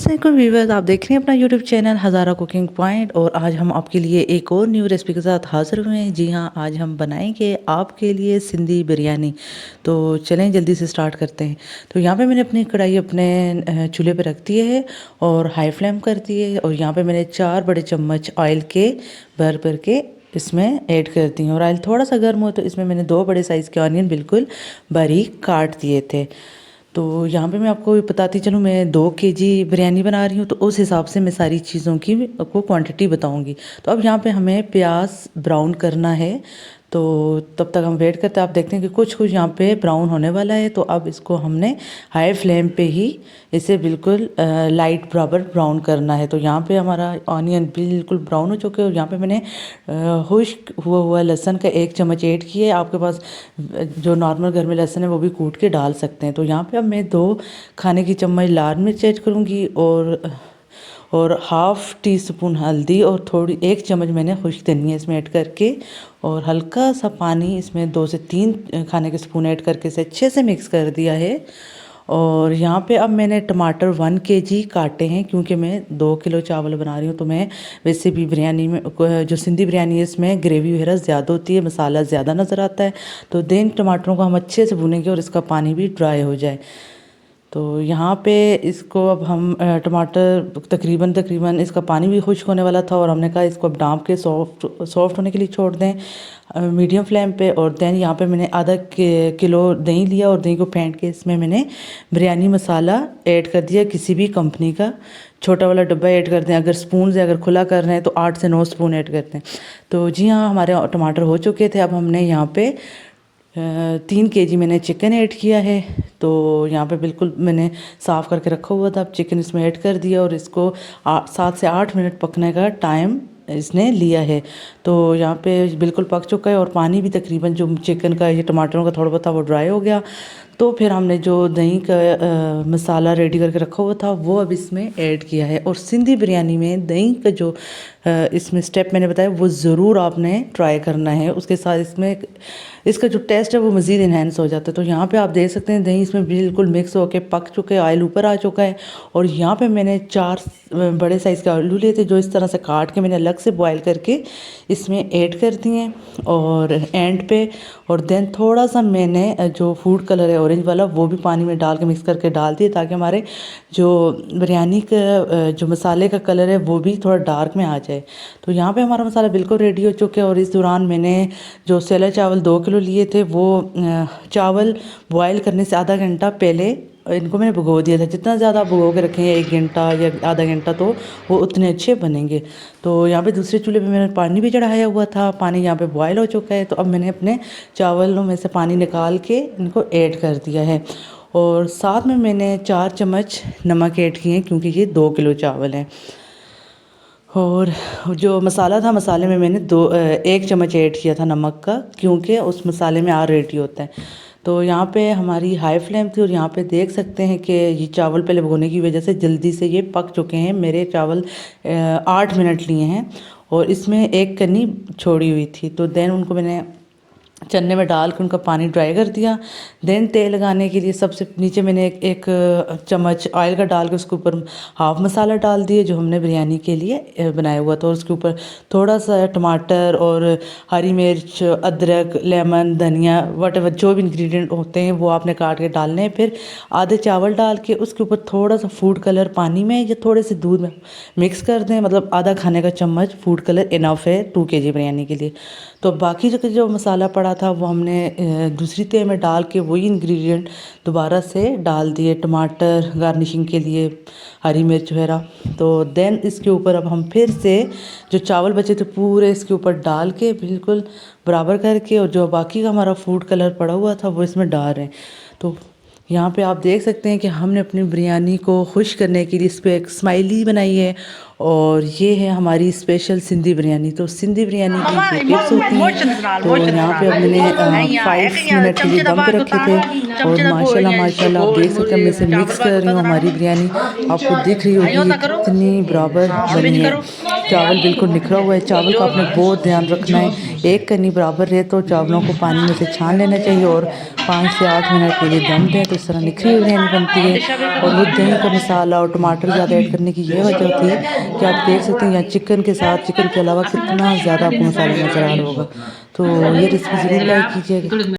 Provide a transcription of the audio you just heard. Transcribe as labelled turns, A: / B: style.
A: अस्सलाम व्यूवर्स, आप देख रहे हैं अपना यूट्यूब चैनल हज़ारा कुकिंग पॉइंट। और आज हम आपके लिए एक और न्यू रेसिपी के साथ हाज़िर हुए हैं। जी हाँ, आज हम बनाएंगे आपके लिए सिंधी बिरयानी। तो चलें जल्दी से स्टार्ट करते हैं। तो यहाँ पे मैंने अपनी कढ़ाई अपने चूल्हे पे रख दी है और हाई फ्लेम कर दी है। और यहाँ पे मैंने 4 बड़े चम्मच ऑयल के भर भर के इसमें ऐड कर दी हैं। और ऑयल थोड़ा सा गर्म हो तो इसमें मैंने 2 बड़े साइज़ के ऑनियन बिल्कुल बारीक काट दिए थे। तो यहाँ पे मैं आपको बताती चलूँ, मैं 2 केजी बिरयानी बना रही हूँ, तो उस हिसाब से मैं सारी चीज़ों की आपको क्वांटिटी बताऊँगी। तो अब यहाँ पे हमें प्याज ब्राउन करना है, तो तब तक हम वेट करते हैं। आप देखते हैं कि कुछ कुछ यहाँ पे ब्राउन होने वाला है। तो अब इसको हमने हाई फ्लेम पे ही इसे बिल्कुल लाइट बराबर ब्राउन करना है। तो यहाँ पे हमारा ऑनियन बिल्कुल ब्राउन हो चुके हैं। और यहाँ पे मैंने खुश्क हुआ लहसुन का 1 चम्मच ऐड किया है। आपके पास जो नॉर्मल घर में लहसुन है वो भी कूट के डाल सकते हैं। तो यहाँ पे अब मैं 2 खाने की चम्मच लाल मिर्च ऐड करूँगी और हाफ़ टी स्पून हल्दी और थोड़ी 1 चम्मच मैंने खुश्क धनिया इसमें ऐड करके और हल्का सा पानी इसमें 2 से 3 खाने के स्पून ऐड करके इसे अच्छे से मिक्स कर दिया है। और यहाँ पे अब मैंने टमाटर 1 केजी काटे हैं, क्योंकि मैं 2 किलो चावल बना रही हूँ। तो मैं वैसे भी बिरयानी में जो सिंधी बिरयानी है इसमें ग्रेवी वगैरह ज़्यादा होती है, मसाला ज़्यादा नज़र आता है। तो देन टमाटरों को हम अच्छे से भूनेंगे और इसका पानी भी ड्राई हो जाए। तो यहाँ पे इसको अब हम टमाटर तकरीबन इसका पानी भी खुश्क होने वाला था और हमने कहा इसको अब डाँप के सॉफ्ट होने के लिए छोड़ दें मीडियम फ्लेम पे। और दैन यहाँ पे मैंने आधा किलो दही लिया और दही को फेंट के इसमें मैंने बिरयानी मसाला ऐड कर दिया, किसी भी कंपनी का छोटा वाला डब्बा ऐड कर दें। अगर स्पून से अगर खुला कर रहे हैं तो 8 से 9 स्पून ऐड करते हैं। तो जी हाँ, हमारे टमाटर हो चुके थे। अब हमने यहाँ पे 3 केजी मैंने चिकन ऐड किया है। तो यहाँ पे बिल्कुल मैंने साफ़ करके रखा हुआ था। अब चिकन इसमें ऐड कर दिया और इसको 7 से 8 मिनट पकने का टाइम इसने लिया है। तो यहाँ पे बिल्कुल पक चुका है और पानी भी तकरीबन जो चिकन का ये टमाटरों का थोड़ा बहुत था वो ड्राई हो गया। तो फिर हमने जो दही का मसाला रेडी करके रखा हुआ था वो अब इसमें ऐड किया है। और सिंधी बिरयानी में दही का जो इसमें स्टेप मैंने बताया वो ज़रूर आपने ट्राई करना है। उसके साथ इसमें इसका जो टेस्ट है वो मज़ीद इन्हेंस हो जाता है। तो यहाँ पे आप देख सकते हैं दही इसमें बिल्कुल मिक्स होकर पक चुके हैं, ऑयल ऊपर आ चुका है। और यहाँ पे मैंने 4 बड़े साइज़ के आलू लिए थे, जो इस तरह से काट के मैंने अलग से बॉयल करके इसमें ऐड कर दिए और एंड पे। और देन थोड़ा सा मैंने जो फूड कलर है ऑरेंज वाला वो भी पानी में डाल के मिक्स करके डाल दिए, ताकि हमारे जो बिरयानी का जो मसाले का कलर है वो भी थोड़ा डार्क में आ जाए। तो यहाँ पे हमारा मसाला बिल्कुल रेडी हो चुका है। और इस दौरान मैंने जो सेला चावल 2 किलो लिए थे वो चावल बॉयल करने से आधा घंटा पहले इनको मैंने भिगो दिया था। जितना ज़्यादा आप भिगो के रखेंगे 1 घंटा या आधा घंटा, तो वो उतने अच्छे बनेंगे। तो यहाँ पे दूसरे चूल्हे पे मैंने पानी भी चढ़ाया हुआ था। पानी यहाँ पे बॉयल हो चुका है। तो अब मैंने अपने चावलों में से पानी निकाल के इनको ऐड कर दिया है। और साथ में मैंने 4 चम्मच नमक ऐड किए हैं, क्योंकि ये 2 किलो चावल हैं। और जो मसाला था, मसाले में मैंने 1 चम्मच ऐड किया था नमक का, क्योंकि उस मसाले में ऑलरेडी होता है। तो यहाँ पे हमारी हाई फ्लेम थी और यहाँ पे देख सकते हैं कि ये चावल पहले भगोने की वजह से जल्दी से ये पक चुके हैं। मेरे चावल 8 मिनट लिए हैं और इसमें 1 कन्नी छोड़ी हुई थी। तो देन उनको मैंने चन्ने में डाल के उनका पानी ड्राई कर दिया। देन तेल लगाने के लिए सबसे नीचे मैंने एक चम्मच ऑयल का डाल के उसके ऊपर हाफ मसाला डाल दिए जो हमने बिरयानी के लिए बनाया हुआ था। और उसके ऊपर थोड़ा सा टमाटर और हरी मिर्च, अदरक, लेमन, धनिया, वटेवर जो भी इंग्रेडिएंट होते हैं वो आपने काट के डालने हैं। फिर आधे चावल डाल के उसके ऊपर थोड़ा सा फूड कलर पानी में या थोड़े से दूध में मिक्स कर दें। मतलब आधा खाने का चम्मच फूड कलर इनफ है 2 केजी बिरयानी के लिए। तो बाकी जो मसाला पड़ा था वो हमने दूसरी तेल में डाल के वही इंग्रेडिएंट दोबारा से डाल दिए, टमाटर गार्निशिंग के लिए, हरी मिर्च वगैरह। तो देन इसके ऊपर अब हम फिर से जो चावल बचे थे पूरे इसके ऊपर डाल के बिल्कुल बराबर करके, और जो बाकी का हमारा फूड कलर पड़ा हुआ था वो इसमें डाल रहे हैं। तो यहाँ पे आप देख सकते हैं कि हमने अपनी बिरयानी को खुश करने के लिए इस पर एक स्माइली बनाई है। और ये है हमारी स्पेशल सिंधी बिरयानी। तो सिंधी बिरयानी की टिप्स होती हैं। तो यहाँ पे अब मैंने 5 मिनट के लिए दम पे रखे थे और माशाल्लाह आप देख सकते हैं मैं इसे मिक्स कर रही हूँ। हमारी बिरयानी आपको दिख रही होगी कितनी बराबर बनी है। चावल बिल्कुल निखरा हुआ है। चावल का आपने बहुत ध्यान रखना है, एक कनी बराबर रहे तो चावलों को पानी में से छान लेना चाहिए और 5 से 8 मिनट के लिए दम दें, तो इस तरह निखरी हुई बिरयानी बनती है। और वो दही का मसाला और टमाटर ज़्यादा ऐड करने की ये वजह होती है कि आप देख सकते हैं यहाँ चिकन के साथ, चिकन के अलावा कितना ज़्यादा आपको मसाला नज़र आ रहा होगा। तो ये रेसिपी ज़रूर ट्राई कीजिएगा।